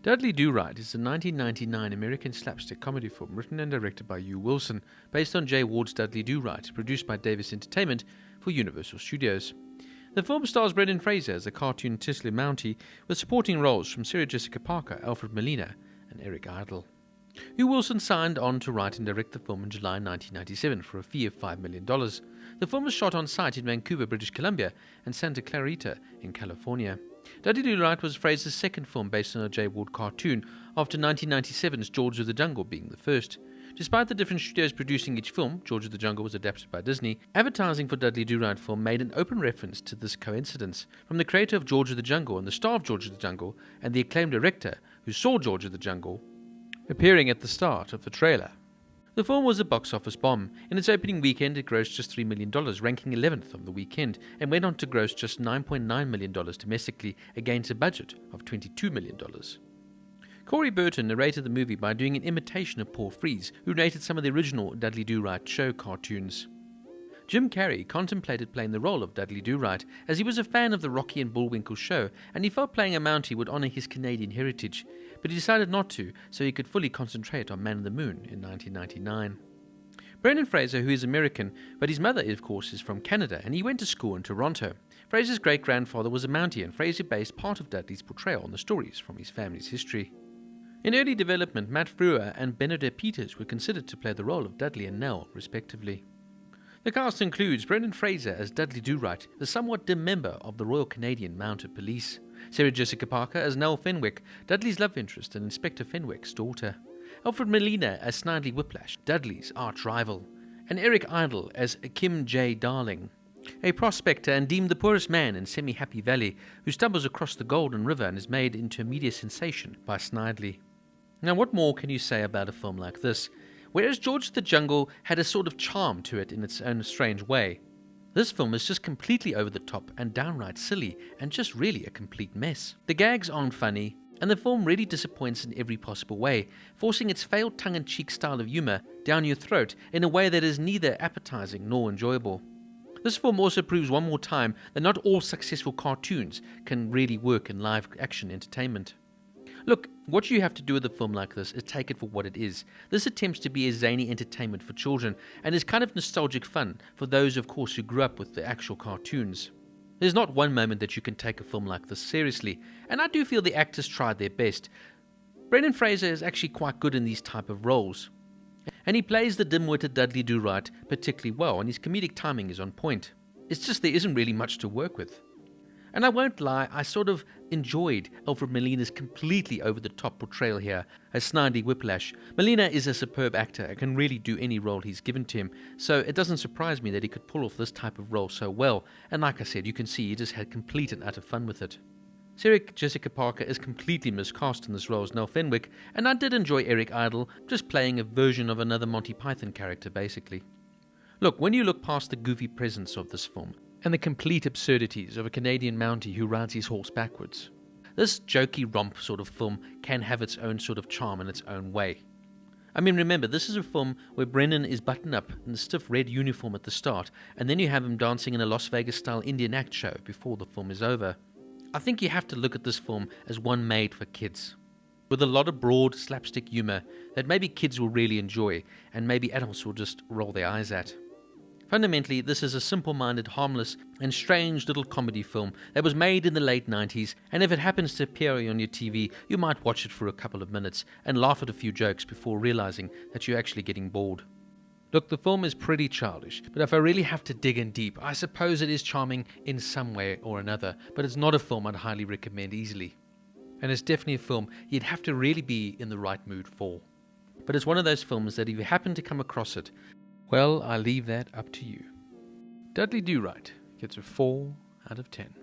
Dudley Do-Right is a 1999 American slapstick comedy film written and directed by Hugh Wilson, based on J. Ward's Dudley Do-Right, produced by Davis Entertainment for Universal Studios. The film stars Brendan Fraser as a cartoon titular Mountie, with supporting roles from Sarah Jessica Parker, Alfred Molina, and Eric Idle. Hugh Wilson signed on to write and direct the film in July 1997 for a fee of $5 million. The film was shot on site in Vancouver, British Columbia, and Santa Clarita in California. Dudley Do-Right was Fraser's second film based on a J. Ward cartoon, after 1997's George of the Jungle being the first. Despite the different studios producing each film, George of the Jungle was adapted by Disney, advertising for Dudley Do-Right film made an open reference to this coincidence, from the creator of George of the Jungle and the star of George of the Jungle, and the acclaimed director who saw George of the Jungle, appearing at the start of the trailer. The film was a box office bomb. In its opening weekend, it grossed just $3 million, ranking 11th of the weekend, and went on to gross just $9.9 million domestically against a budget of $22 million. Corey Burton narrated the movie by doing an imitation of Paul Frees, who narrated some of the original Dudley Do-Right show cartoons. Jim Carrey contemplated playing the role of Dudley Do-Right, as he was a fan of the Rocky and Bullwinkle show, and he felt playing a Mountie would honour his Canadian heritage, but he decided not to, so he could fully concentrate on Man on the Moon in 1999. Brendan Fraser, who is American, but his mother, of course, is from Canada, and he went to school in Toronto. Fraser's great-grandfather was a Mountie, and Fraser based part of Dudley's portrayal on the stories from his family's history. In early development, Matt Frewer and Benedict Peters were considered to play the role of Dudley and Nell, respectively. The cast includes Brendan Fraser as Dudley Do-Right, the somewhat dim member of the Royal Canadian Mounted Police; Sarah Jessica Parker as Nell Fenwick, Dudley's love interest and Inspector Fenwick's daughter; Alfred Molina as Snidely Whiplash, Dudley's arch-rival; and Eric Idle as Kim J. Darling, a prospector and deemed the poorest man in Semi-Happy Valley, who stumbles across the Golden River and is made into a media sensation by Snidely. Now, what more can you say about a film like this? Whereas George of the Jungle had a sort of charm to it in its own strange way, this film is just completely over the top and downright silly, and just really a complete mess. The gags aren't funny, and the film really disappoints in every possible way, forcing its failed tongue-in-cheek style of humour down your throat in a way that is neither appetizing nor enjoyable. This film also proves one more time that not all successful cartoons can really work in live-action entertainment. Look, what you have to do with a film like this is take it for what it is. This attempts to be a zany entertainment for children, and is kind of nostalgic fun for those, of course, who grew up with the actual cartoons. There's not one moment that you can take a film like this seriously, and I do feel the actors tried their best. Brendan Fraser is actually quite good in these type of roles, and he plays the dim-witted Dudley Do-Right particularly well, and his comedic timing is on point. It's just there isn't really much to work with. And I won't lie, I sort of enjoyed Alfred Molina's completely over-the-top portrayal here as Snidely Whiplash. Molina is a superb actor and can really do any role he's given to him, so it doesn't surprise me that he could pull off this type of role so well, and like I said, you can see he just had complete and utter fun with it. Sarah Jessica Parker is completely miscast in this role as Nell Fenwick, and I did enjoy Eric Idle, just playing a version of another Monty Python character basically. Look, when you look past the goofy presence of this film, and the complete absurdities of a Canadian Mountie who rides his horse backwards, this jokey romp sort of film can have its own sort of charm in its own way. I mean, remember, this is a film where Brendan is buttoned up in a stiff red uniform at the start, and then you have him dancing in a Las Vegas-style Indian act show before the film is over. I think you have to look at this film as one made for kids, with a lot of broad slapstick humour that maybe kids will really enjoy, and maybe adults will just roll their eyes at. Fundamentally, this is a simple-minded, harmless, and strange little comedy film that was made in the late 90s, and if it happens to appear on your TV, you might watch it for a couple of minutes and laugh at a few jokes before realizing that you're actually getting bored. Look, the film is pretty childish, but if I really have to dig in deep, I suppose it is charming in some way or another, but it's not a film I'd highly recommend easily. And it's definitely a film you'd have to really be in the right mood for. But it's one of those films that if you happen to come across it, well, I leave that up to you. Dudley Do-Right gets a 4 out of 10.